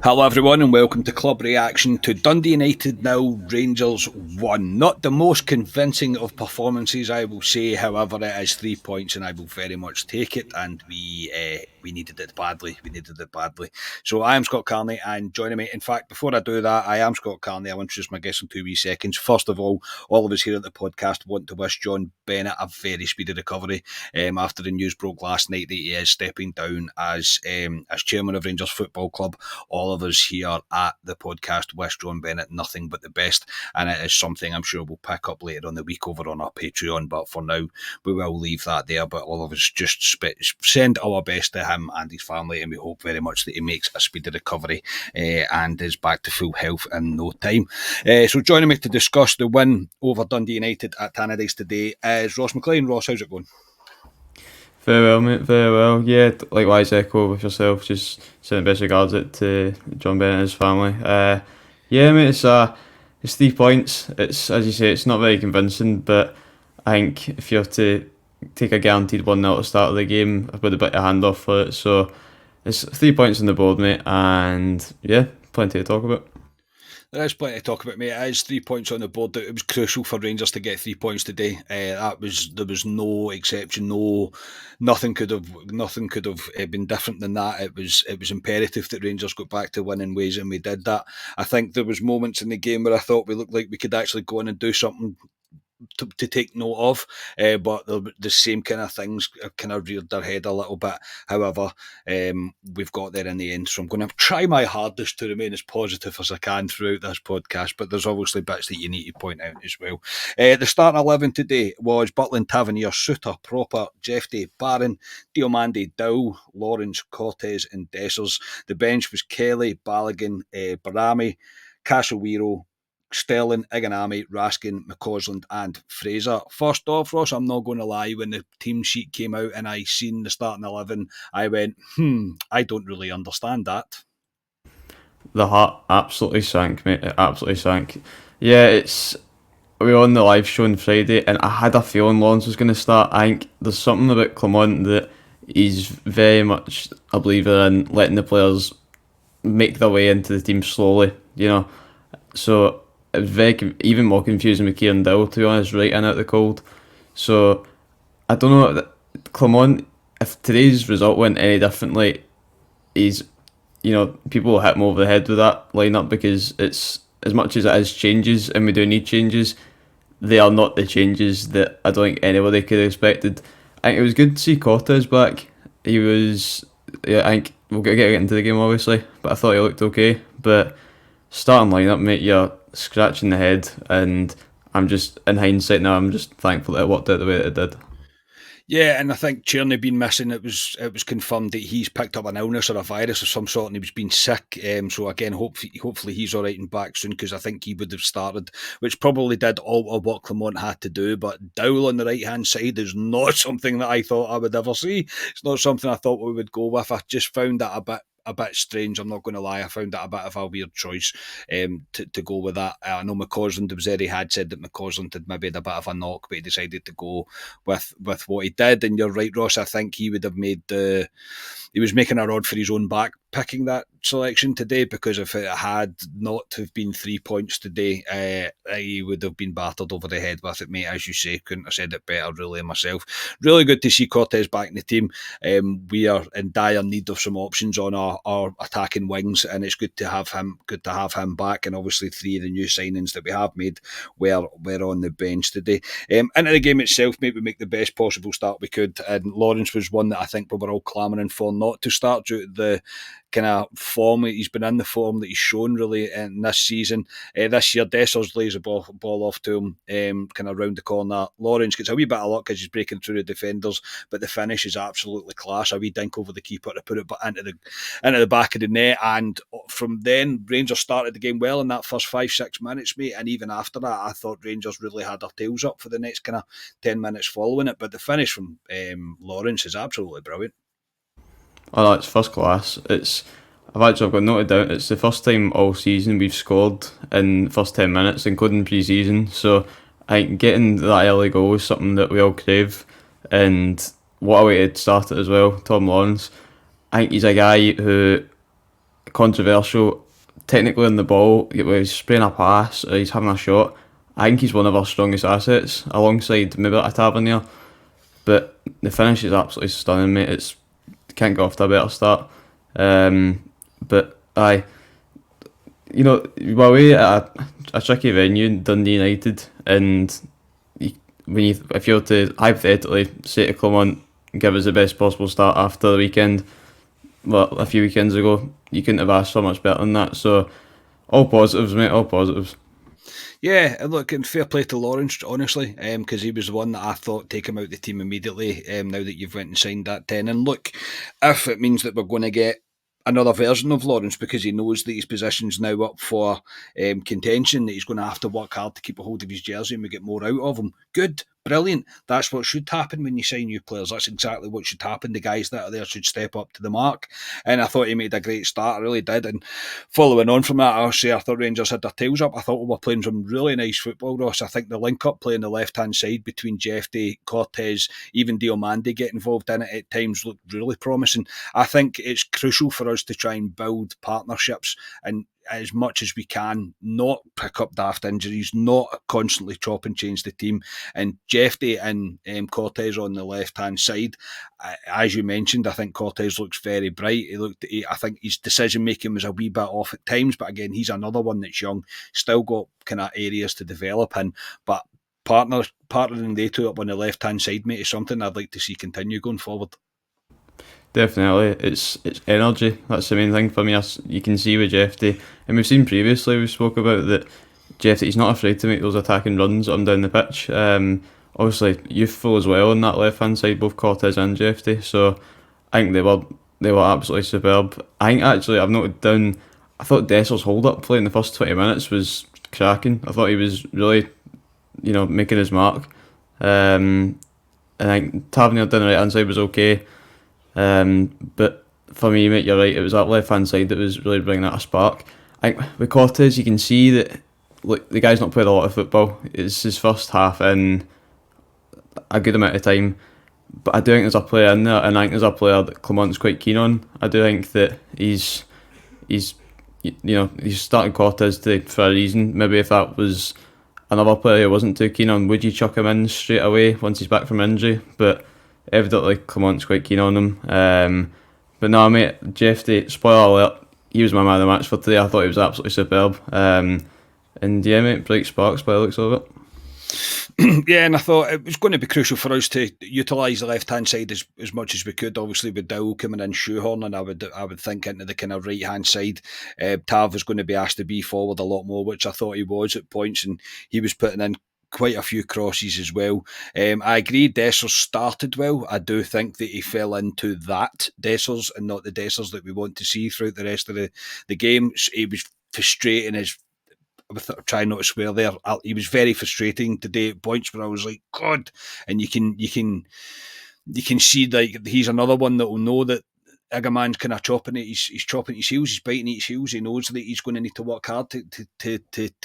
Hello everyone and welcome to Club Reaction to Dundee United 0, Rangers 1. Not the most convincing of performances, I will say. However, it is 3 points and I will very much take it, and we needed it badly. So I am Scott Carney, and joining me, in fact, before I do that, I am Scott Carney. I'll introduce my guest in 2 wee seconds. First of all of us here at the podcast want to wish John Bennett a very speedy recovery after the news broke last night that he is stepping down as chairman of Rangers Football Club. All of us here at the podcast wish John Bennett nothing but the best, and it is something I'm sure we'll pick up later on the week over on our Patreon, but for now we will leave that there. But all of us just send our best to him and his family, and we hope very much that he makes a speedy recovery and is back to full health in no time. So joining me to discuss the win over Dundee United at Tannadice today is Ross McLean. Ross, how's it going? Very well, mate, very well. Yeah, likewise, echo with yourself. Just sending best regards out to John Bennett and his family. Yeah, mate, it's 3 points. It's, as you say, it's not very convincing, but I think if you have to take a guaranteed 1-0 at the start of the game, I've got a bit of handoff for it. So it's 3 points on the board, mate, and yeah, plenty to talk about. There is plenty to talk about, mate. It is 3 points on the board. It was crucial for Rangers to get 3 points today. There was no exception. Nothing could have been different than that. It was imperative that Rangers got back to winning ways, and we did that. I think there was moments in the game where I thought we looked like we could actually go in and do something to take note of, but the same kind of things kind of reared their head a little bit. However, we've got there in the end, so I'm going to try my hardest to remain as positive as I can throughout this podcast, but there's obviously bits that you need to point out as well. The starting 11 today was Butland, Tavernier, Suter, Proper, Jeffrey, Barron, Diomande, Dow, Lawrence, Cortez and Dessers. The bench was Kelly, Balogun, Barami, Casawiro, Sterling, Iganami, Raskin, McCausland and Fraser. First off, Ross, I'm not going to lie, when the team sheet came out and I seen the starting 11, I went, I don't really understand that. The heart absolutely sank, mate. It absolutely sank. Yeah, we were on the live show on Friday, and I had a feeling Lawrence was going to start. I think there's something about Clement that he's very much a believer in letting the players make their way into the team slowly, So it was even more confusing with Kieran Dowell, to be honest, right in out the cold. So I don't know, Clement, if today's result went any differently, people will hit him over the head with that lineup, because it's, as much as it is changes, and we do need changes, they are not the changes that I don't think anybody could have expected. I think it was good to see Cortez back. I think we'll get into the game obviously, but I thought he looked okay. But starting lineup, mate, you're scratching the head, and I'm just, in hindsight now, I'm just thankful that it worked out the way that it did. Yeah, and I think Tierney being missing, it was confirmed that he's picked up an illness or a virus of some sort, and he was being sick. So again, hopefully he's all right and back soon, because I think he would have started, which probably did all of what Clement had to do. But Dowell on the right hand side is not something that I thought I would ever see. It's not something I thought we would go with. I just found that a bit strange. I'm not going to lie. I found that a bit of a weird choice to go with that. I know McCausland had said that McCausland had maybe had a bit of a knock, but he decided to go with what he did. And you're right, Ross. I think he would have he was making a rod for his own back picking that selection today, because if it had not have been 3 points today, he would have been battered over the head with it, mate. As you say, couldn't have said it better, really, myself. Really good to see Cortez back in the team. We are in dire need of some options on our attacking wings, and it's good to have him back. And obviously 3 of the new signings that we have made were on the bench today. Into the game itself, maybe we make the best possible start we could, and Lawrence was one that I think we were all clamouring for not to start due to the kind of form he's been in, the form that he's shown really in this season. This year, Dessers lays a ball off to him, kind of round the corner. Lawrence gets a wee bit of luck as he's breaking through the defenders, but the finish is absolutely class. A wee dink over the keeper to put it into the back of the net, and from then Rangers started the game well in that first 5-6 minutes, mate. And even after that, I thought Rangers really had their tails up for the next kind of 10 minutes following it. But the finish from Lawrence is absolutely brilliant. Oh no, it's first class. I've got noted down, it's the first time all season we've scored in the first 10 minutes, including pre-season. So I think getting that early goal is something that we all crave. And what a way to start it as well, Tom Lawrence. I think he's a guy who controversial. Technically on the ball, whether he's spraying a pass or he's having a shot, I think he's one of our strongest assets, alongside maybe like a Tavernier. But the finish is absolutely stunning, mate. It's can't go off to a better start. But aye, you know, we're away at a tricky venue in Dundee United, and if you were to hypothetically say to Clement, give us the best possible start after the weekend, well, a few weekends ago, you couldn't have asked for much better than that. So, all positives, mate, all positives. Yeah, and look, and fair play to Lawrence, honestly, because he was the one that I thought take him out the team immediately. Now that you've went and signed that 10, and look, if it means that we're going to get another version of Lawrence because he knows that his position's now up for contention, that he's going to have to work hard to keep a hold of his jersey and we get more out of him. Good, brilliant. That's what should happen when you sign new players. That's exactly what should happen. The guys that are there should step up to the mark. And I thought he made a great start. I really did. And following on from that, I thought Rangers had their tails up. I thought we were playing some really nice football, Ross. I think the link-up play on the left-hand side between Jeffy, Cortez, even Diomande get involved in it at times looked really promising. I think it's crucial for us to try and build partnerships and as much as we can, not pick up daft injuries, not constantly chop and change the team. And Jeffy and Cortez on the left-hand side, as you mentioned, I think Cortez looks very bright. I think his decision-making was a wee bit off at times, but again, he's another one that's young, still got kind of areas to develop in, but partnering they two up on the left-hand side, mate, is something I'd like to see continue going forward. Definitely, it's energy. That's the main thing for me. You can see with Jeffy, and we've seen previously. We spoke about that. Jeffy, he's not afraid to make those attacking runs up and down the pitch. Obviously, youthful as well on that left hand side, both Cortez and Jeffy. So I think they were absolutely superb. I think actually I've noted down. I thought Desser's hold up play in the first 20 minutes was cracking. I thought he was really, making his mark. And I think Tavernier down the right hand side was okay. But for me, mate, you're right. It was that left hand side that was really bringing out a spark. I think with Cortez, you can see that the guy's not played a lot of football. It's his first half in a good amount of time. But I do think there's a player in there, and I think there's a player that Clement's quite keen on. I do think that he's starting Cortez for a reason. Maybe if that was another player who wasn't too keen on, would you chuck him in straight away once he's back from injury? But evidently Clement's quite keen on him. But no, mate, Jeffy, spoiler alert, he was my man of the match for today. I thought he was absolutely superb. And yeah, mate, bright sparks by the looks of it. Yeah, and I thought it was going to be crucial for us to utilise the left-hand side as much as we could. Obviously, with Dowell coming in shoehorn, and I would think into the kind of right-hand side, Tav was going to be asked to be forward a lot more, which I thought he was at points, and he was putting in quite a few crosses as well. I agree Dessers started well. I do think that he fell into that Dessers and not the Dessers that we want to see throughout the rest of the game. He was frustrating as trying not to swear there. He was very frustrating today at points where I was like, God, and you can see like he's another one that will know that Egerman's kind of chopping it. He's chopping his heels. He's biting his heels. He knows that he's going to need to work hard to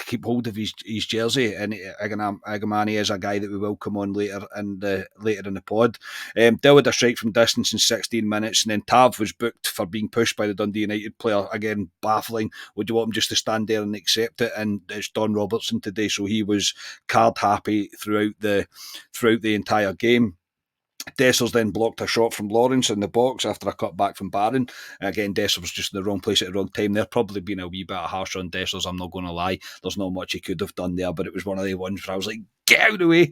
keep hold of his jersey. And Egerman is a guy that we will come on later in the pod. Dill had a strike from distance in 16 minutes, and then Tav was booked for being pushed by the Dundee United player. Again, baffling. Would you want him just to stand there and accept it? And it's Don Robertson today, so he was card happy throughout the entire game. Dessers then blocked a shot from Lawrence in the box after a cut back from Barron. Again, Dessers was just in the wrong place at the wrong time. They're probably been a wee bit harsh on Dessers, I'm not going to lie. There's not much he could have done there, but it was one of the ones where I was like, get out of the way.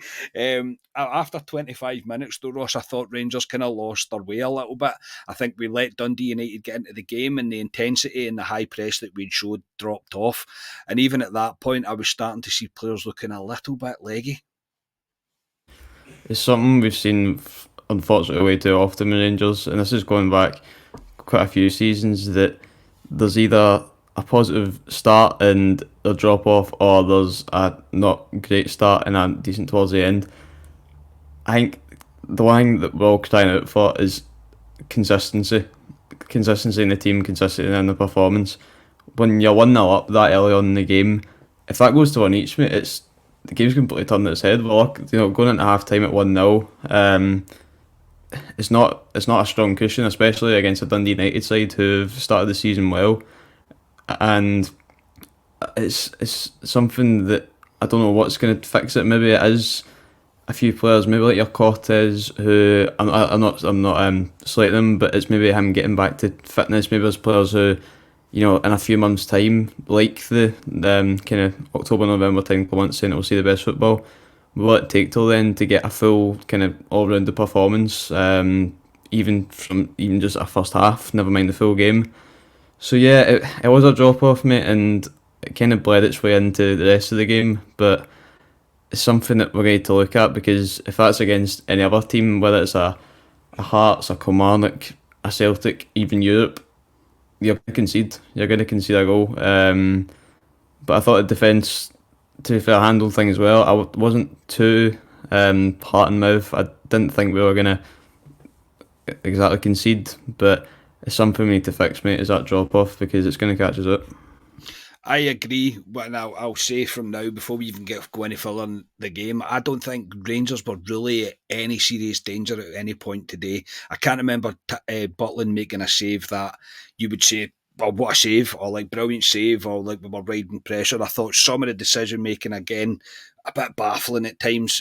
After 25 minutes, though, Ross, I thought Rangers kind of lost their way a little bit. I think we let Dundee United get into the game, and the intensity and the high press that we'd showed dropped off. And even at that point, I was starting to see players looking a little bit leggy. It's something we've seen, unfortunately, way too often with Rangers, and this is going back quite a few seasons, that there's either a positive start and a drop off, or there's a not great start and a decent towards the end. I think the one thing that we're all crying out for is consistency in the team, consistency in the performance. When you're 1-0 up that early on in the game, if that goes to one each, mate, the game's completely turned its head. Well, going into half time at 1-0, it's not a strong cushion, especially against a Dundee United side who've started the season well. and it's something that I don't know what's going to fix it. Maybe it is a few players, maybe like your Cortez, who I'm not slating him, but it's maybe him getting back to fitness. Maybe there's players who, in a few months' time, like the kind of October November time, once saying it will see the best football. Will it take till then to get a full kind of all rounded performance? Even just a first half, never mind the full game. So yeah, it was a drop off, mate, and it kind of bled its way into the rest of the game, but it's something that we're going to look at, because if that's against any other team, whether it's a Hearts, a Kilmarnock, a Celtic, even Europe, you're going to concede. You're going to concede a goal. But I thought the defence, to be fair, handled things well. Wasn't too heart and mouth. I didn't think we were going to exactly concede, but it's something we need to fix, mate, is that drop off, because it's going to catch us up. I agree, and I'll say from now, before we even go any further in the game, I don't think Rangers were really at any serious danger at any point today. I can't remember Butland making a save that you would say, well, what a save, or like brilliant save, or like we were riding pressure. I thought some of the decision making, again, a bit baffling at times.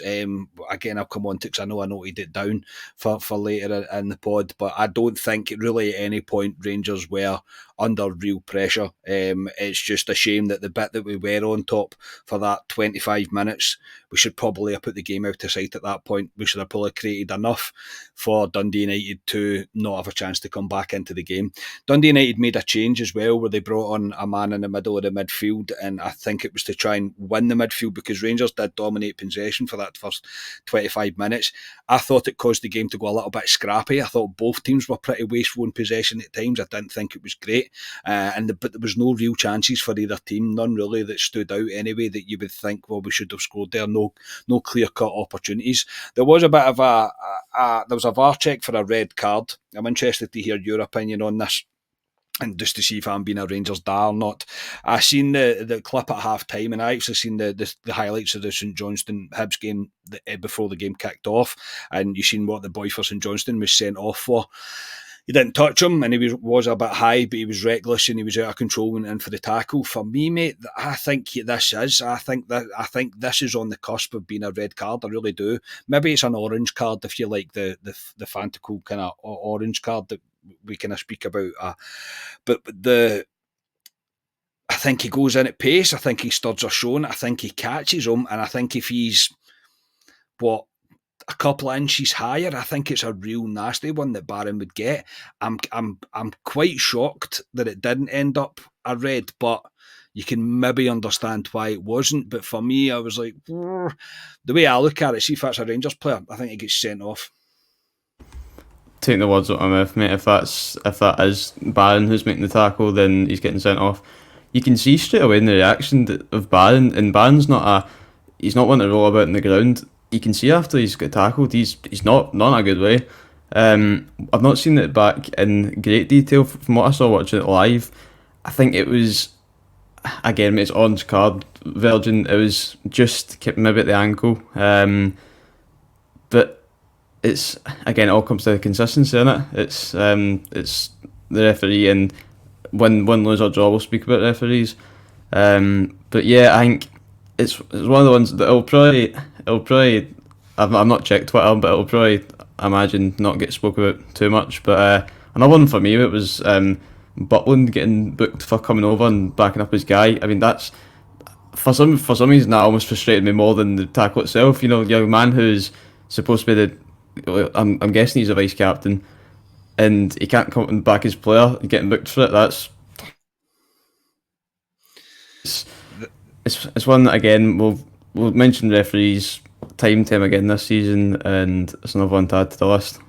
Again, I'll come on to, because I know I noted it down for later in the pod, but I don't think really at any point Rangers were under real pressure. It's just a shame that the bit that we were on top for that 25 minutes, we should probably have put the game out of sight at that point. We should have probably created enough for Dundee United to not have a chance to come back into the game. Dundee United made a change as well, where they brought on a man in the middle of the midfield, and I think it was to try and win the midfield, because Rangers did dominate possession for that first 25 minutes. I thought it caused the game to go a little bit scrappy. I thought both teams were pretty wasteful in possession at times. I didn't think it was great. But there was no real chances for either team, none really that stood out anyway that you would think, well, we should have scored there. No clear cut opportunities. There was a bit of there was a VAR check for a red card. I'm interested to hear your opinion on this, and just to see if I'm being a Rangers dad or not. I seen the clip at half time, and I actually seen the highlights of the St Johnstone Hibs game before the game kicked off, and you seen what the boy for St Johnstone was sent off for. He didn't touch him, and he was a bit high, but he was reckless and he was out of control and in for the tackle. For me, mate, I think this is. I think this is on the cusp of being a red card. I really do. Maybe it's an orange card if you like the fanatical kind of orange card that we kind of speak about. But I think he goes in at pace. I think he studs are shown. I think he catches him, and I think if he's a couple of inches higher, I think it's a real nasty one that Barron would get. I'm quite shocked that it didn't end up a red, but you can maybe understand why it wasn't. But for me, I was like, the way I look at it, see if that's a Rangers player, I think he gets sent off. Take the words out of my mouth, mate. If that is Barron who's making the tackle, then he's getting sent off. You can see straight away in the reaction of Barron, and Barron's he's not one to roll about in the ground. You can see after he's got tackled, he's not in a good way. I've not seen it back in great detail from what I saw watching it live. I think it was, again, it's orange card, Virgin. It was just maybe at the ankle, but it's, again, it all comes to the consistency in it. It's the referee, and win, lose or draw, we'll speak about referees. But yeah, I think it's one of the ones that it'll probably I've not checked Twitter, but it'll probably, I imagine, not get spoke about too much. But another one for me, it was Butland getting booked for coming over and backing up his guy. I mean, that's for some reason that almost frustrated me more than the tackle itself. You know, your man who's supposed to be I'm guessing he's a vice captain, and he can't come and back his player, getting booked for it. That's it's one that, again, we'll mention referees time again this season, and it's another one to add to the list.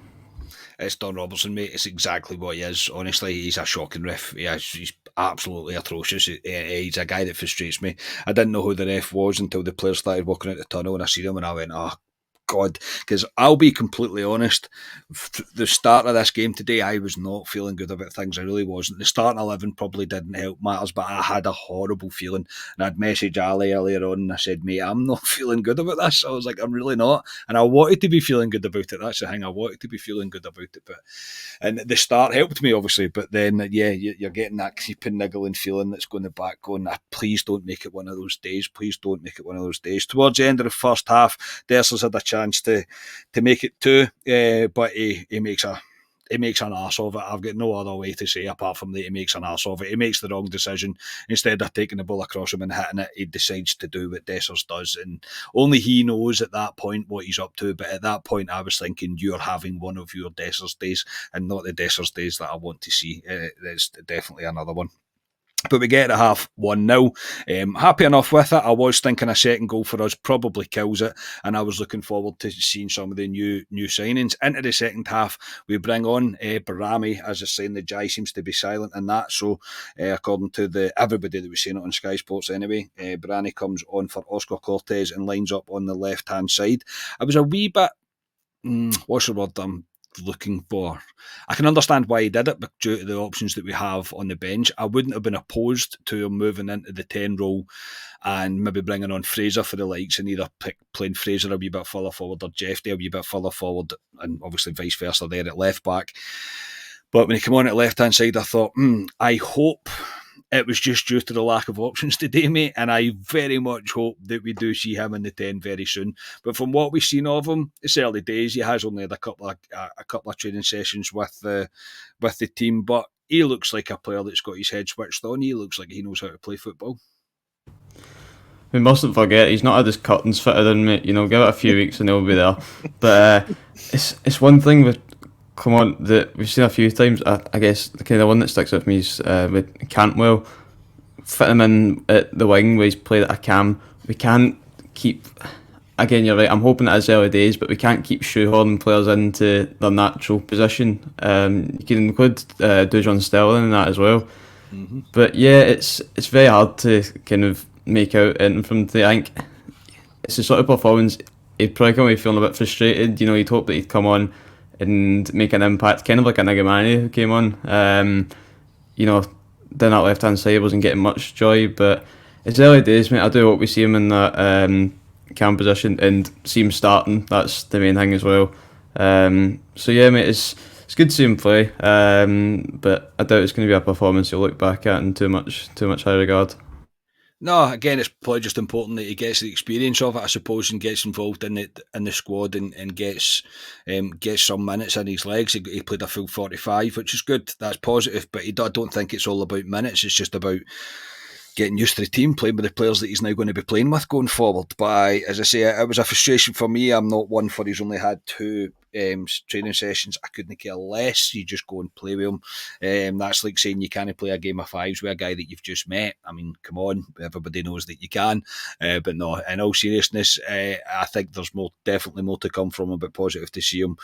It's Don Robertson, mate. It's exactly what he is. Honestly, he's a shocking ref. He's absolutely atrocious. He's a guy that frustrates me. I didn't know who the ref was until the players started walking out the tunnel, and I seen him and I went, oh, God, because I'll be completely honest, the start of this game today, I was not feeling good about things. I really wasn't. The starting 11 probably didn't help matters, but I had a horrible feeling. And I'd messaged Ali earlier on and I said, mate, I'm not feeling good about this. I was like, I'm really not. And I wanted to be feeling good about it. That's the thing. I wanted to be feeling good about it. And the start helped me, obviously. But then, yeah, you're getting that creeping, niggling feeling that's going back, going, please don't make it one of those days. Please don't make it one of those days. Towards the end of the first half, Dessler's had a chance to make it two, but he makes an arse of it. I've got no other way to say apart from that he makes an arse of it. He makes the wrong decision. Instead of taking the ball across him and hitting it, he decides to do what Dessers does. And only he knows at that point what he's up to. But at that point, I was thinking, you're having one of your Dessers days and not the Dessers days that I want to see. There's definitely another one. But we get to half 1-0. Happy enough with it. I was thinking a second goal for us probably kills it, and I was looking forward to seeing some of the new signings. Into the second half, we bring on Barami. As I was saying, the Jai seems to be silent in that. So, according to everybody that was saying it on Sky Sports anyway, Barami comes on for Oscar Cortez and lines up on the left-hand side. I was a wee bit... what's the word I'm looking for? I can understand why he did it, but due to the options that we have on the bench, I wouldn't have been opposed to him moving into the 10 role and maybe bringing on Fraser for the likes and either playing Fraser a wee bit further forward or Jeffrey a wee bit further forward, and obviously vice versa there at left back. But when he came on at left hand side, I thought, I hope it was just due to the lack of options today, mate, and I very much hope that we do see him in the 10 very soon. But from what we've seen of him, it's early days. He has only had a couple of training sessions with the team, but he looks like a player that's got his head switched on. He looks like he knows how to play football. We mustn't forget he's not had his curtains fitted in, mate. You know, give it a few weeks and he'll be there. But it's one thing with Clement that we've seen a few times. I guess the kind of one that sticks with me is with Cantwell. Fit him in at the wing where he's played at a cam. We can't keep... Again, you're right, I'm hoping it is early days, but we can't keep shoehorning players into their natural position. You can include Dujon Sterling in that as well. Mm-hmm. But yeah, it's very hard to kind of make out anything from the... I think it's the sort of performance he'd probably come away feeling a bit frustrated. You know, he'd hope that he'd come on and make an impact, kind of like a Nagamani who came on. You know, down that left hand side wasn't getting much joy, but it's early days, mate. I do hope we see him in that cam position and see him starting. That's the main thing as well. So yeah, mate, it's good to see him play, but I doubt it's going to be a performance you'll look back at in too much high regard. No, again, it's probably just important that he gets the experience of it, I suppose, and gets involved in the squad and gets some minutes in his legs. He played a full 45, which is good. That's positive, but I don't think it's all about minutes. It's just about getting used to the team, playing with the players that he's now going to be playing with going forward. But as I say, it was a frustration for me. I'm not one for he's only had 2 training sessions. I couldn't care less. You just go and play with him. That's like saying you can't play a game of fives with a guy that you've just met. I mean, come on, everybody knows that you can. But no, in all seriousness, I think there's definitely more to come from him. But positive to see him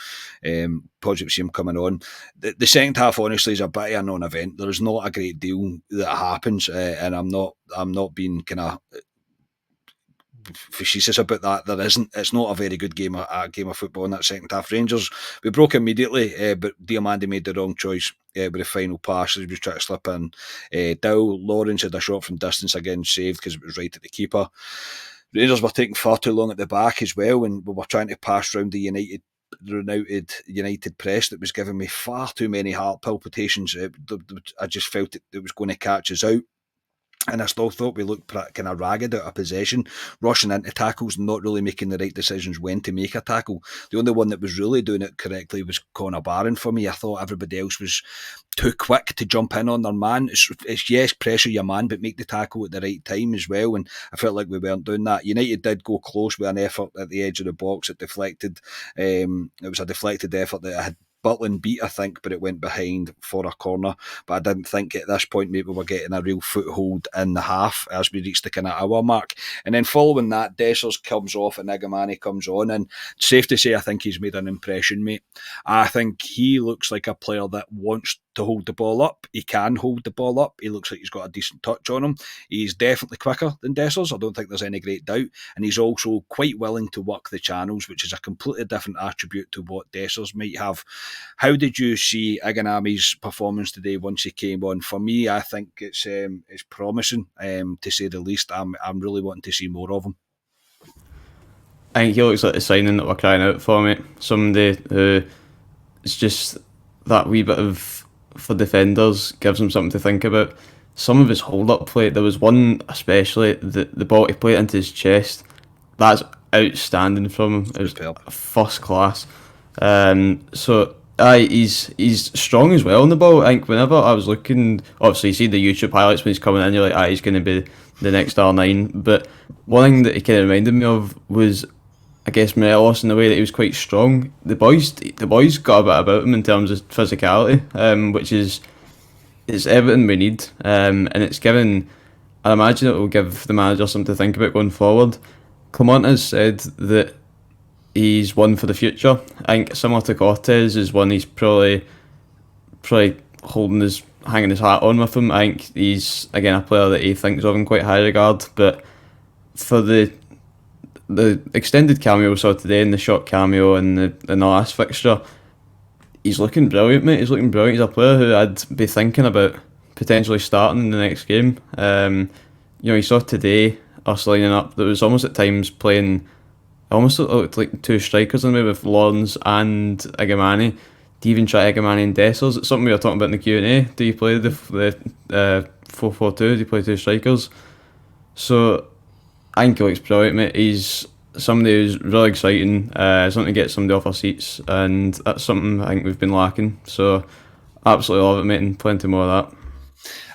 coming on. The second half, honestly, is a bit of a non-event. There's not a great deal that happens, and I'm not being kind of facetious about that. There isn't. It's not a very good game of football in that second half. Rangers, we broke immediately, but Diamandi made the wrong choice with the final pass. He was trying to slip in. Dow Lawrence had a shot from distance again, saved because it was right at the keeper. Rangers were taking far too long at the back as well, and we were trying to pass round the United press that was giving me far too many heart palpitations. I just felt it was going to catch us out. And I still thought we looked kind of ragged out of possession, rushing into tackles, not really making the right decisions when to make a tackle. The only one that was really doing it correctly was Conor Barron for me. I thought everybody else was too quick to jump in on their man. It's yes, pressure your man, but make the tackle at the right time as well. And I felt like we weren't doing that. United did go close with an effort at the edge of the box. It deflected. It was a deflected effort that I had Butland beat, I think, but it went behind for a corner. But I didn't think at this point maybe we were getting a real foothold in the half as we reached the kind of hour mark. And then following that, Dessers comes off and Nagamani comes on. And safe to say, I think he's made an impression, mate. I think he looks like a player that wants to hold the ball up. He can hold the ball up. He looks like he's got a decent touch on him. He's definitely quicker than Dessers. I don't think there's any great doubt. And he's also quite willing to work the channels, which is a completely different attribute to what Dessers might have. How did you see Iganami's performance today once he came on? For me, I think it's promising, to say the least. I'm really wanting to see more of him. I think he looks like the signing that we're crying out for, mate. Somebody who is just that wee bit of, for defenders, gives them something to think about. Some of his hold up play, there was one especially, the ball he played into his chest, that's outstanding from him. It was first class. So he's strong as well on the ball. I think whenever I was looking, obviously you see the YouTube highlights when he's coming in, you're like, he's going to be the next R9. But one thing that he kind of reminded me of was, I guess, Morelos in the way that he was quite strong. The boys got a bit about him in terms of physicality, which is everything we need, and it's given. I imagine it will give the manager something to think about going forward. Clement has said that he's one for the future. I think similar to Cortez is one he's probably hanging his hat on with him. I think he's again a player that he thinks of in quite high regard. But for the extended cameo we saw today and the short cameo in the last fixture, he's looking brilliant, mate. He's looking brilliant. He's a player who I'd be thinking about potentially starting in the next game. You saw today us lining up. There was almost at times playing, almost looked like two strikers in the way with Lawrence and Igamani. Do you even try Igamani and Dessers? It's something we were talking about in the Q&A. Do you play the 4-4-2? Do you play two strikers? So I think he looks brilliant, mate. He's somebody who's really exciting, something to get somebody off our seats, and that's something I think we've been lacking. So absolutely love it, mate, and plenty more of that.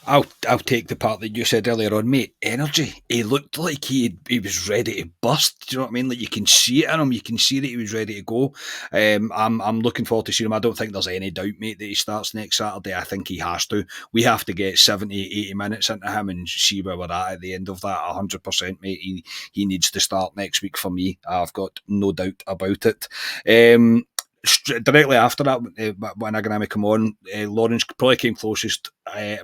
I'll take the part that you said earlier on, mate. Energy. He looked like he was ready to bust. Do you know what I mean? Like you can see it in him. You can see that he was ready to go. I'm looking forward to seeing him. I don't think there's any doubt, mate, that he starts next Saturday. I think he has to. We have to get 70, 80 minutes into him and see where we're at the end of that. 100%, mate. He needs to start next week for me. I've got no doubt about it. Directly after that, when Iganami come on, Lawrence probably came closest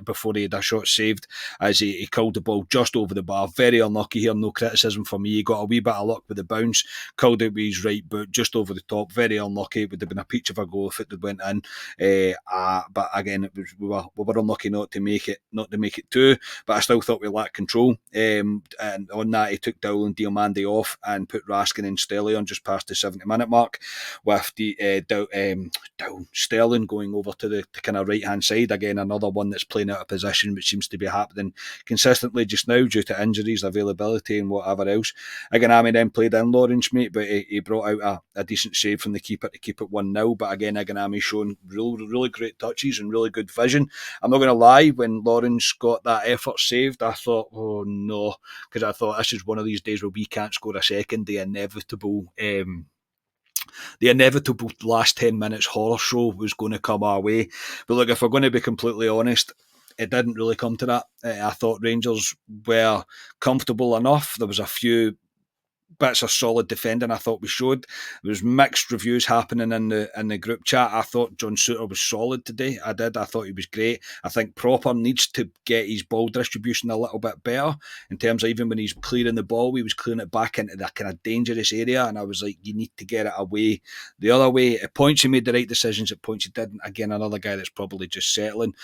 before he had a shot saved, as he called the ball just over the bar. Very unlucky here, no criticism for me. He got a wee bit of luck with the bounce, called it with his right boot just over the top. Very unlucky. It would have been a peach of a goal if it had went in. But again, we were unlucky not to make it two. But I still thought we lacked control. And on that, he took Dowell and Diomande off and put Raskin and Stelly on just past the 70-minute mark, with the Sterling going over to the kind of right hand side. Again, another one that's playing out of position, which seems to be happening consistently just now due to injuries, availability, and whatever else. Iganami then played in Lawrence, mate, but he brought out a decent save from the keeper to keep it 1-0. But again, Iganami showing really great touches and really good vision. I'm not going to lie, when Lawrence got that effort saved, I thought, oh no, because I thought this is one of these days where we can't score a second. The inevitable last 10 minutes horror show was going to come our way. But look, if we're going to be completely honest, it didn't really come to that. I thought Rangers were comfortable enough. There was a few bits of solid defending I thought we showed. There was mixed reviews happening in the group chat. I thought John Souttar was solid today. I thought he was great. I think Proper needs to get his ball distribution a little bit better in terms of even when he's clearing the ball, he was clearing it back into that kind of dangerous area, and I was like, you need to get it away the other way. At points he made the right decisions, at points he didn't. Again, another guy that's probably just settling.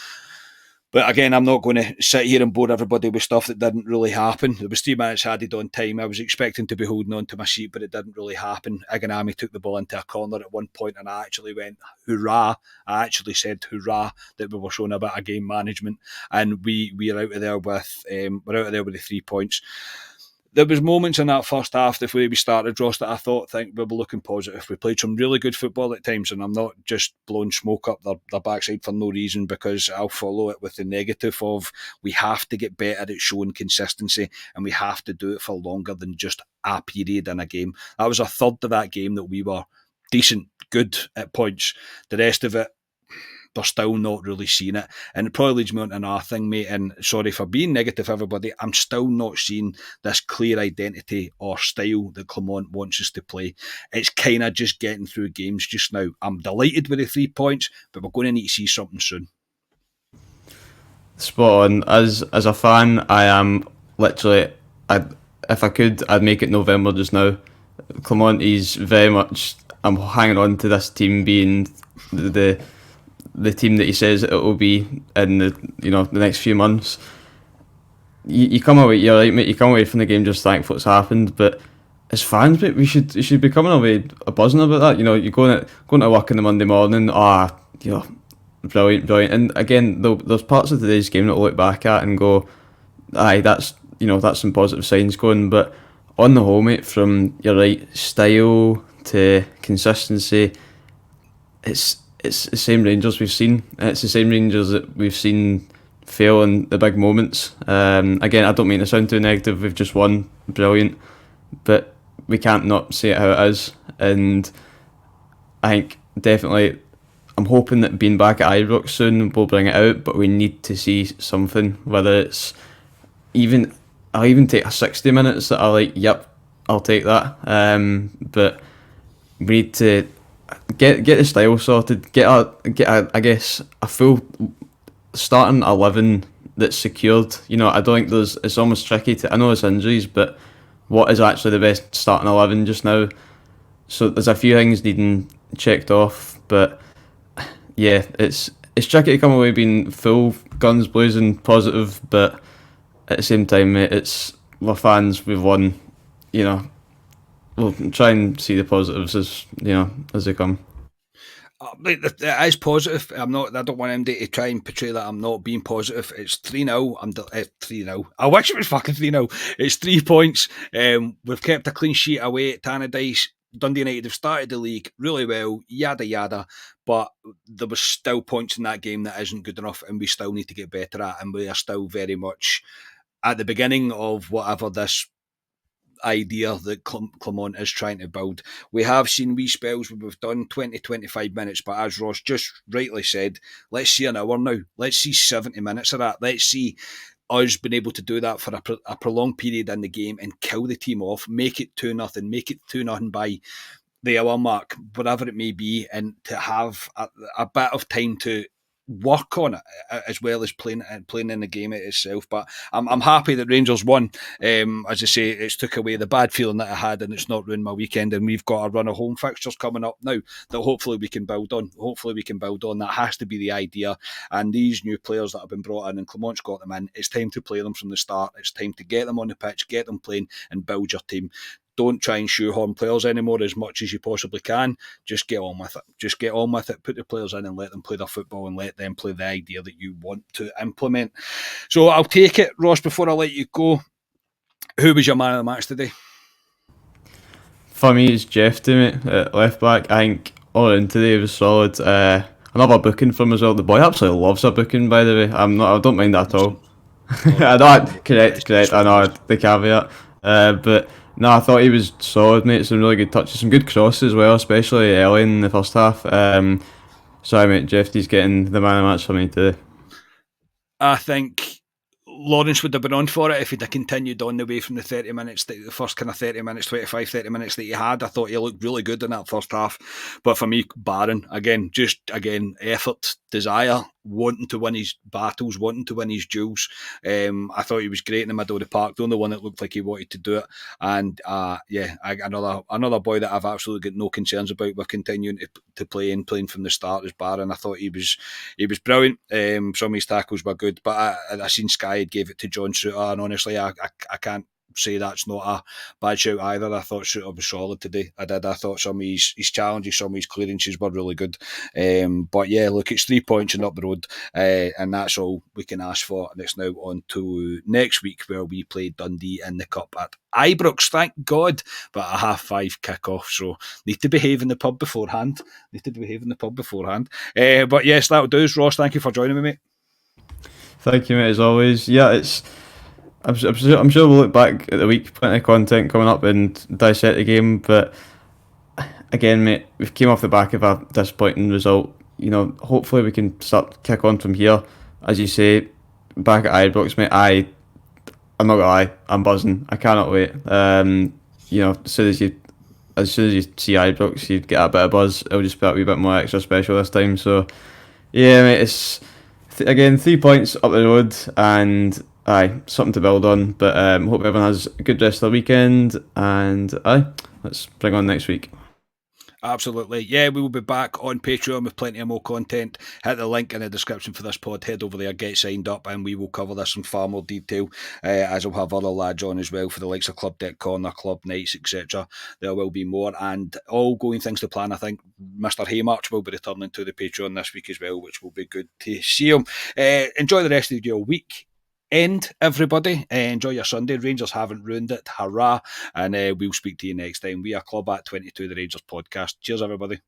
But again, I'm not going to sit here and bore everybody with stuff that didn't really happen. There was 3 minutes added on time. I was expecting to be holding on to my seat, but it didn't really happen. Iganami took the ball into a corner at one point, and I actually went, hurrah. I actually said hurrah that we were showing a bit of game management, and we are out of there with the 3 points. There was moments in that first half, the way we started, Ross, that I think we were looking positive. We played some really good football at times, and I'm not just blowing smoke up their backside for no reason, because I'll follow it with the negative of we have to get better at showing consistency, and we have to do it for longer than just a period in a game. That was a third of that game that we were decent, good at points. The rest of it, they're still not really seeing it. And it probably leads me on to another thing, mate, and sorry for being negative, everybody, I'm still not seeing this clear identity or style that Clement wants us to play. It's kind of just getting through games just now. I'm delighted with the 3 points, but we're going to need to see something soon. spot on. As a fan, I am literally. If I could, I'd make it November just now. Clemonti's very much. I'm hanging on to this team being the the team that he says it will be in the next few months. You come away, you're right, mate. You come away from the game just thankful it's happened, but as fans, mate, you should be coming away buzzing about that. You're going to work on the Monday morning. Brilliant, brilliant. And again, there's parts of today's game that we'll look back at and go, aye, that's some positive signs going. But on the whole, mate, from your right style to consistency, it's the same Rangers we've seen. It's the same Rangers that we've seen fail in the big moments. Again, I don't mean to sound too negative. We've just won, brilliant, but we can't not say it how it is. And I think definitely, I'm hoping that being back at Ibrox soon will bring it out. But we need to see something, whether it's even I'll even take a 60 minutes that I like. Yep, I'll take that. But we need to get the style sorted. Get a I guess a full starting 11 that's secured. I don't think there's. It's almost tricky to. I know it's injuries, but what is actually the best starting 11 just now? So there's a few things needing checked off, but yeah, it's tricky to come away being full guns blazing positive, but at the same time, mate, we're fans. We've won. We'll try and see the positives as they come. It is positive. I don't want MD to try and portray that I'm not being positive. It's 3-0. 3-0. I wish it was fucking 3-0. It's 3 points. We've kept a clean sheet away at Tannadice. Dundee United have started the league really well, yada yada, but there was still points in that game that isn't good enough, and we still need to get better at, and we are still very much at the beginning of whatever this idea that Clement is trying to build. We have seen wee spells where we've done 20-25 minutes, but as Ross just rightly said, let's see an hour now. Let's see 70 minutes of that. Let's see us being able to do that for a prolonged period in the game and kill the team off, make it 2-0, make it 2-0 by the hour mark, whatever it may be, and to have a bit of time to work on it as well as playing in the game itself. But I'm happy that Rangers won. As I say, it's took away the bad feeling that I had, and it's not ruined my weekend. And we've got a run of home fixtures coming up now that hopefully we can build on. That has to be the idea. And these new players that have been brought in, and Clement's got them in, it's time to play them from the start. It's time to get them on the pitch, get them playing, and build your team. Don't try and shoehorn players anymore as much as you possibly can. Just get on with it. Put the players in and let them play their football and let them play the idea that you want to implement. So I'll take it, Ross, before I let you go. Who was your man of the match today? For me, it's Jeff to me at left back. I think all in today was solid. Another booking from as well. The boy absolutely loves a booking, by the way. I don't mind that at all. I know, correct. I know the caveat, but no, I thought he was solid, mate. Some really good touches, some good crosses as well, especially early in the first half. Sorry, mate, Jeffy's getting the man of the match for me today. I think Lawrence would have been on for it if he'd have continued on the way from the 30 minutes, the first kind of 30 minutes, 25, 30 minutes that he had. I thought he looked really good in that first half. But for me, Barron, again, effort, desire, wanting to win his battles, wanting to win his duels. I thought he was great in the middle of the park, the only one that looked like he wanted to do it. And another boy that I've absolutely got no concerns about with continuing to play and playing from the start is Barron. I thought he was brilliant. Some of his tackles were good, but I seen Sky had gave it to John Suter, and honestly, I can't say that's not a bad shout either. I thought Suter was solid today. I did. I thought some of his challenges, some of his clearances were really good. But yeah, look, it's 3 points and up the road, and that's all we can ask for. And it's now on to next week where we play Dundee in the Cup at Ibrox, thank God, but a 5:30 kick-off, so need to behave in the pub beforehand. But yes, that'll do us. Ross, thank you for joining me, mate. Thank you, mate, as always. Yeah, I'm sure we'll look back at the week, plenty of content coming up and dissect the game, but again, mate, we've came off the back of a disappointing result. Hopefully we can start kick on from here. As you say, back at Ibrox, mate, I'm not gonna lie, I'm buzzing. I cannot wait. As soon as you see Ibrox, you get a bit of buzz. It'll just be a wee bit more extra special this time. So, yeah, mate, it's again, 3 points up the road, and aye, something to build on. But hope everyone has a good rest of the weekend, and aye, let's bring on next week. Absolutely. Yeah, we will be back on Patreon with plenty of more content. Hit the link in the description for this pod. Head over there, get signed up, and we will cover this in far more detail, as we'll have other lads on as well for the likes of Club Deck Corner, Club Nights, etc. There will be more, and all going things to plan. I think Mr. Haymarch will be returning to the Patreon this week as well, which will be good to see him. Enjoy the rest of your week. Everybody. Enjoy your Sunday. Rangers haven't ruined it. Hurrah. And we'll speak to you next time. We are Club at 22, the Rangers podcast. Cheers, everybody.